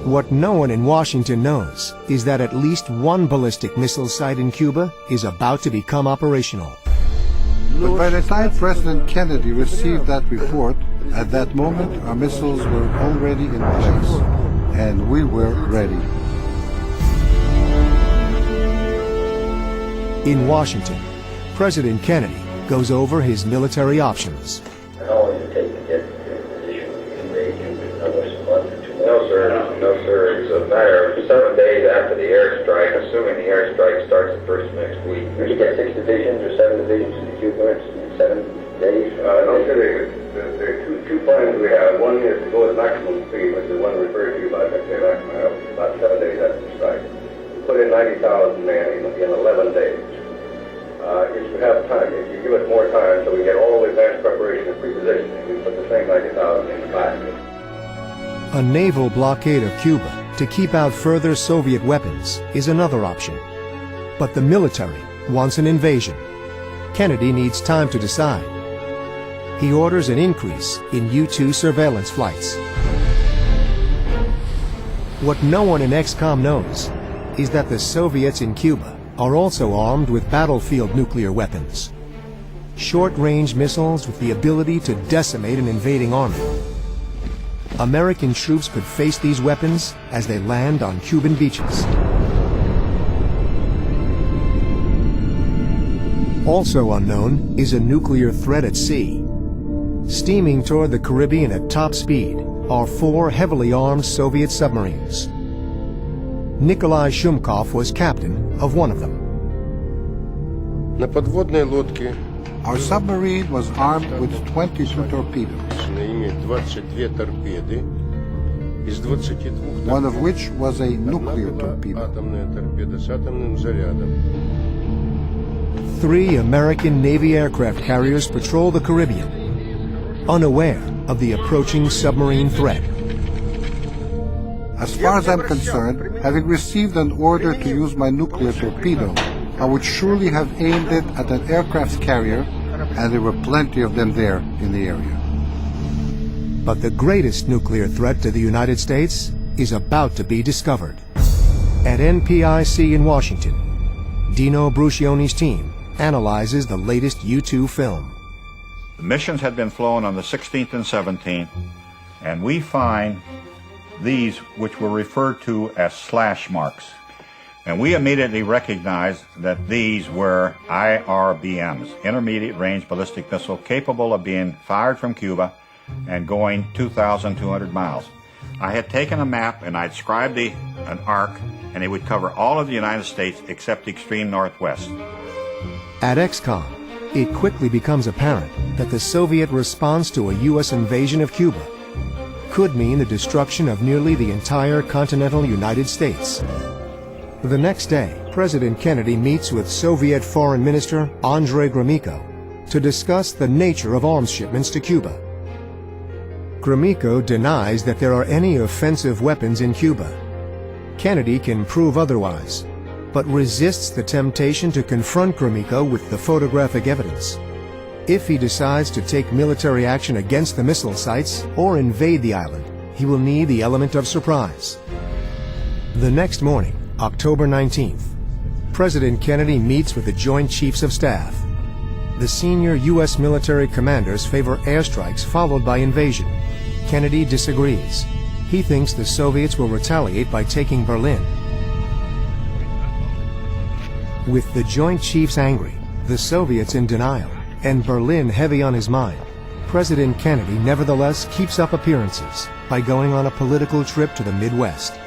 What no one in Washington knows is that at least one ballistic missile site in Cuba is about to become operational. But by the time President Kennedy received that report, at that moment our missiles were already in place, and we were ready. In Washington, President Kennedy goes over his military options. How long does it take to get to a position where you can invade Cuba? Another month or 2 months? No, sir. It's a matter of 7 days after the airstrike, assuming the airstrike starts the first of next week. You get 6 divisions or 7 divisions into Cuba in 7 days? No, sir. There are two plans we have. One is to go at maximum speed, which is one referred to by about 7 days after the strike. We put in 90,000 men in 11 days. If you have time, if you give us more time so we get all the advanced preparation and pre-positioning, we put the same 90,000 in the back. A naval blockade of Cuba to keep out further Soviet weapons is another option. But the military wants an invasion. Kennedy needs time to decide. He orders an increase in U-2 surveillance flights. What no one in XCOM knows is that the Soviets in Cuba are also armed with battlefield nuclear weapons. Short-range missiles with the ability to decimate an invading army. American troops could face these weapons as they land on Cuban beaches. Also unknown is a nuclear threat at sea. Steaming toward the Caribbean at top speed are 4 heavily armed Soviet submarines. Nikolai Shumkov was captain of one of them. Our submarine was armed with 22 torpedoes, one of which was a nuclear torpedo. 3 American Navy aircraft carriers patrol the Caribbean, unaware of the approaching submarine threat. As far as I'm concerned, having received an order to use my nuclear torpedo, I would surely have aimed it at an aircraft carrier, and there were plenty of them there in the area. But the greatest nuclear threat to the United States is about to be discovered. At NPIC in Washington, Dino Brucioni's team analyzes the latest U-2 film. The missions had been flown on the 16th and 17th, and we find these which were referred to as slash marks. And we immediately recognized that these were IRBMs, Intermediate Range Ballistic Missile, capable of being fired from Cuba and going 2,200 miles. I had taken a map and I'd scribed an arc, and it would cover all of the United States except the extreme northwest. At XCOM, it quickly becomes apparent that the Soviet response to a U.S. invasion of Cuba could mean the destruction of nearly the entire continental United States. The next day, President Kennedy meets with Soviet Foreign Minister Andrei Gromyko to discuss the nature of arms shipments to Cuba. Gromyko denies that there are any offensive weapons in Cuba. Kennedy can prove otherwise, but resists the temptation to confront Gromyko with the photographic evidence. If he decides to take military action against the missile sites or invade the island, he will need the element of surprise. The next morning, October 19th, President Kennedy meets with the Joint Chiefs of Staff. The senior U.S. military commanders favor airstrikes followed by invasion. Kennedy disagrees. He thinks the Soviets will retaliate by taking Berlin. With the Joint Chiefs angry, the Soviets in denial, and Berlin heavy on his mind, President Kennedy nevertheless keeps up appearances by going on a political trip to the Midwest.